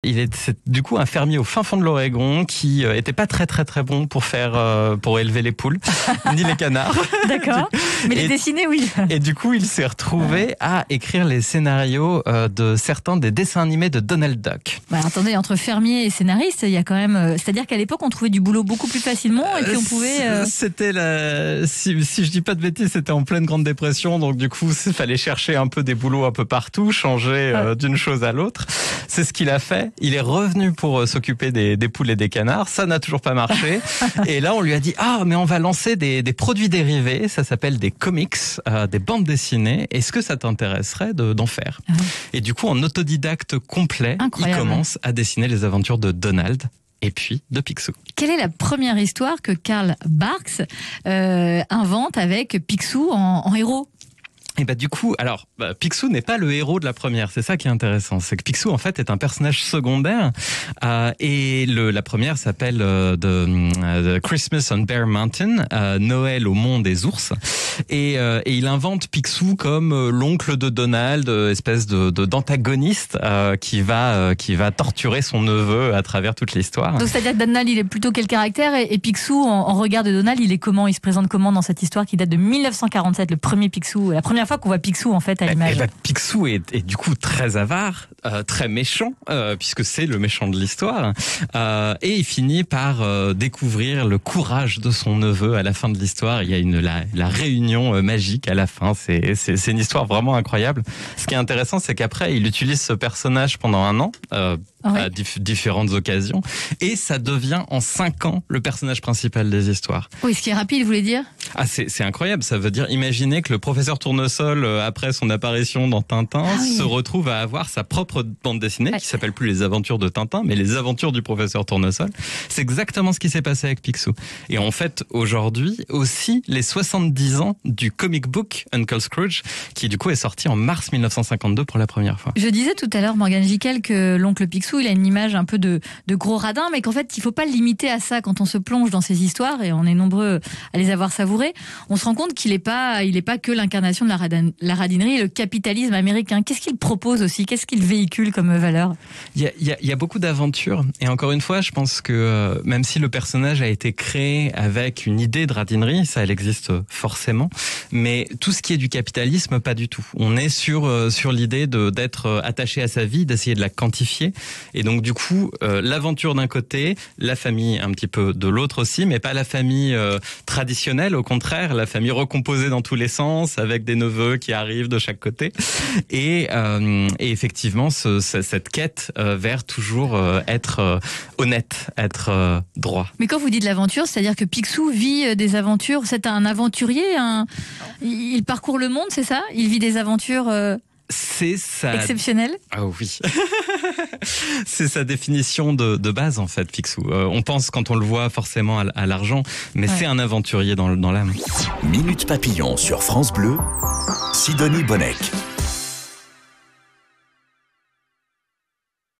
C'est du coup un fermier au fin fond de l'Oregon qui était pas très bon pour élever les poules ni les canards. D'accord. Mais les dessiner, oui. Et du coup, il s'est retrouvé à écrire les scénarios de certains des dessins animés de Donald Duck. Bah, attendez, entre fermier et scénariste, il y a quand même. C'est-à-dire qu'à l'époque, on trouvait du boulot beaucoup plus facilement et puis on pouvait. C'était si je dis pas de bêtises, c'était en pleine Grande Dépression, donc du coup, il fallait chercher un peu des boulots un peu partout, changer d'une chose à l'autre. C'est ce qu'il a fait. Il est revenu pour s'occuper des poules et des canards. Ça n'a toujours pas marché. Et là, on lui a dit, mais on va lancer des produits dérivés. Ça s'appelle des comics, des bandes dessinées. Est-ce que ça t'intéresserait d'en faire? Et du coup, en autodidacte complet, il commence à dessiner les aventures de Donald et puis de Picsou. Quelle est la première histoire que Carl Barks invente avec Picsou en héros? Et du coup, alors, Picsou n'est pas le héros de la première. C'est ça qui est intéressant. C'est que Picsou, en fait, est un personnage secondaire. Et la première s'appelle The Christmas on Bear Mountain, Noël au mont des ours. Et il invente Picsou comme l'oncle de Donald, espèce d'antagoniste qui va torturer son neveu à travers toute l'histoire. Donc, c'est-à-dire que Donald, il est plutôt quel caractère et Picsou, en regard de Donald, il est comment? Il se présente comment dans cette histoire qui date de 1947, le premier Picsou, la première fois qu'on voit Picsou en fait à l'image. Picsou est du coup très avare, très méchant, puisque c'est le méchant de l'histoire, et il finit par découvrir le courage de son neveu à la fin de l'histoire. Il y a la réunion magique à la fin. C'est une histoire vraiment incroyable. Ce qui est intéressant, c'est qu'après il utilise ce personnage pendant un an. À différentes occasions, et ça devient en 5 ans le personnage principal des histoires. Oui, ce qui est rapide, vous voulez dire? C'est incroyable, ça veut dire, imaginez que le professeur Tournesol, après son apparition dans Tintin, se retrouve à avoir sa propre bande dessinée, qui s'appelle plus Les Aventures de Tintin, mais Les Aventures du professeur Tournesol. C'est exactement ce qui s'est passé avec Picsou. Et en fait, aujourd'hui, aussi, les 70 ans du comic book Uncle Scrooge, qui du coup est sorti en mars 1952 pour la première fois. Je disais tout à l'heure, Morgane Giquel, que l'oncle Picsou, il a une image un peu de gros radin, mais qu'en fait, il ne faut pas le limiter à ça. Quand on se plonge dans ces histoires, et on est nombreux à les avoir savourées, on se rend compte qu'il n'est pas que l'incarnation de la radinerie et le capitalisme américain. Qu'est-ce qu'il propose aussi? Qu'est-ce qu'il véhicule comme valeur? Il y a beaucoup d'aventures. Et encore une fois, je pense que même si le personnage a été créé avec une idée de radinerie, ça, elle existe forcément, mais tout ce qui est du capitalisme, pas du tout. On est sur l'idée d'être attaché à sa vie, d'essayer de la quantifier. Et donc du coup, l'aventure d'un côté, la famille un petit peu de l'autre aussi, mais pas la famille traditionnelle, au contraire, la famille recomposée dans tous les sens, avec des neveux qui arrivent de chaque côté. Et effectivement, cette quête vers toujours être honnête, être droit. Mais quand vous dites l'aventure, c'est-à-dire que Picsou vit des aventures, c'est un aventurier, il parcourt le monde, c'est ça? Il vit des aventures... C'est ça. Exceptionnel? Ah oui. C'est sa définition de base, en fait, Picsou. On pense, quand on le voit, forcément à l'argent, mais c'est un aventurier dans l'âme. Minute Papillon sur France Bleu, Sidonie Bonnec.